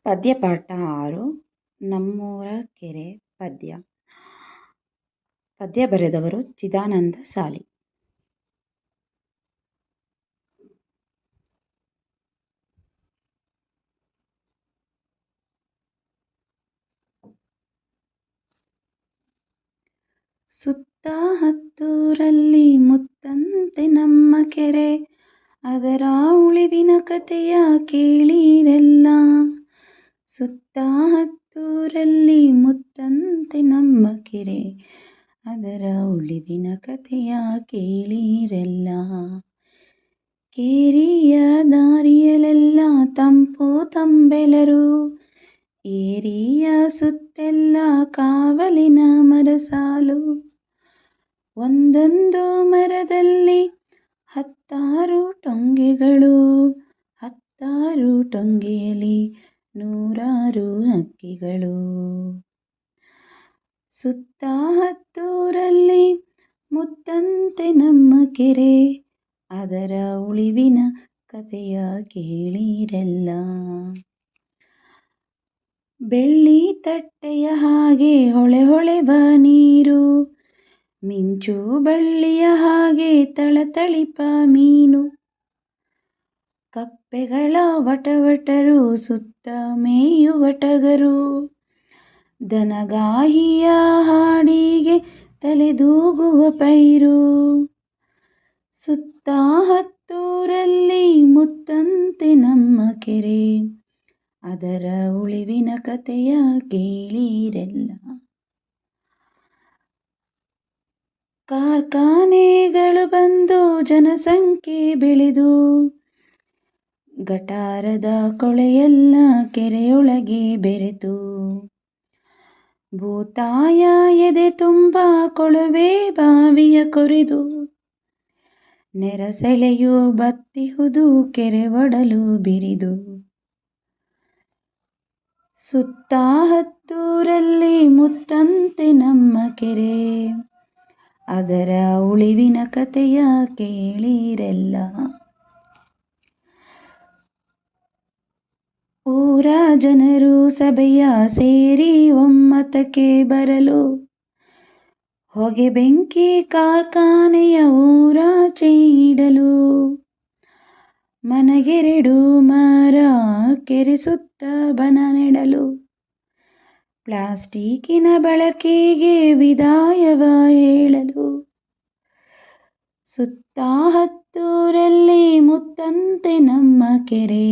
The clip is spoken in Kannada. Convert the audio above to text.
ಪದ್ಯಪಾಠ 6 ನಮ್ಮೂರ ಕೆರೆ ಪದ್ಯ ಬರೆದವರು ಚಿದಾನಂದ ಸಾಲಿ. ಸುತ್ತ ಹತ್ತೂರಲ್ಲಿ ಮುತ್ತಂತೆ ನಮ್ಮ ಕೆರೆ, ಅದರ ಉಳಿವಿನ ಕಥೆಯ ಕೇಳಿರೆಲ್ಲ. ಸುತ್ತ ಹತ್ತೂರಲ್ಲಿ ಮುತ್ತಂತೆ ನಮ್ಮ ಕೆರೆ, ಅದರ ಉಳಿವಿನ ಕಥೆಯ ಕೇಳಿರೆಲ್ಲ. ಕೇರಿಯ ದಾರಿಯಲೆಲ್ಲ ತಂಪು ತಂಬೆಲರು, ಏರಿಯ ಸುತ್ತೆಲ್ಲ ಕಾವಲಿನ ಮರಸಾಲು. ಒಂದೊಂದು ಮರದಲ್ಲಿ 10 ಟೊಂಗೆಗಳು, 10 ಟೊಂಗೆಯಲ್ಲಿ 100 ಹಕ್ಕಿಗಳು. ಸುತ್ತ ಹತ್ತೂರಲ್ಲಿ ಮುತ್ತಂತೆ ನಮ್ಮ ಕೆರೆ, ಅದರ ಉಳಿವಿನ ಕಥೆಯ ಕೇಳಿರೆಲ್ಲ. ಬೆಳ್ಳಿ ತಟ್ಟೆಯ ಹಾಗೆ ಹೊಳೆವ ನೀರು, ಮಿಂಚು ಬಳ್ಳಿಯ ಹಾಗೆ ತಳತಳಿಪ ಮೀನು. ಕಪ್ಪೆಗಳ ವಟವಟರು, ಸುತ್ತ ಮೇಯುವ ಟಗರು, ದನಗಾಹಿಯ ಹಾಡಿಗೆ ತಲೆದೂಗುವ ಪೈರು. ಸುತ್ತ ಹತ್ತೂರಲ್ಲಿ ಮುತ್ತಂತೆ ನಮ್ಮ ಕೆರೆ, ಅದರ ಉಳಿವಿನ ಕಥೆಯ ಕೇಳಿರೆಲ್ಲ. ಕಾರ್ಖಾನೆಗಳು ಬಂದು ಜನಸಂಖ್ಯೆ ಬೆಳೆದು, ಗಟಾರದ ಕೊಳೆಯೆಲ್ಲ ಕೆರೆಯೊಳಗೆ ಬೆರೆತು. ಭೂತಾಯ ಎದೆ ತುಂಬ ಕೊಳವೆ ಬಾವಿಯ ಕೊರೆದು, ನೆರಸೆಳೆಯು ಬತ್ತಿಹುದು ಕೆರೆ ಒಡಲು ಬಿರಿದು. ಸುತ್ತ ಹತ್ತೂರಲ್ಲಿ ಮುತ್ತಂತೆ ನಮ್ಮ ಕೆರೆ, ಅದರ ಉಳಿವಿನ ಕಥೆಯ ಕೇಳಿರೆಲ್ಲ. ಊರ ಜನರು ಸಭೆಯ ಸೇರಿ ಒಮ್ಮತಕ್ಕೆ ಬರಲು, ಹೊಗೆ ಬೆಂಕಿ ಕಾರ್ಖಾನೆಯ ಊರಾಚೆ ಇಡಲು. ಮನೆಗೆರಡು ಮರ ಕೆರೆ ಸುತ್ತ ಬನ ನೆಡಲು, ಪ್ಲಾಸ್ಟಿಕ್ಕಿನ ಬಳಕೆಗೆ ವಿದಾಯವ ಹೇಳಲು. ಸುತ್ತ ಹತ್ತೂರಲ್ಲಿ ಮುತ್ತಂತೆ ನಮ್ಮ ಕೆರೆ,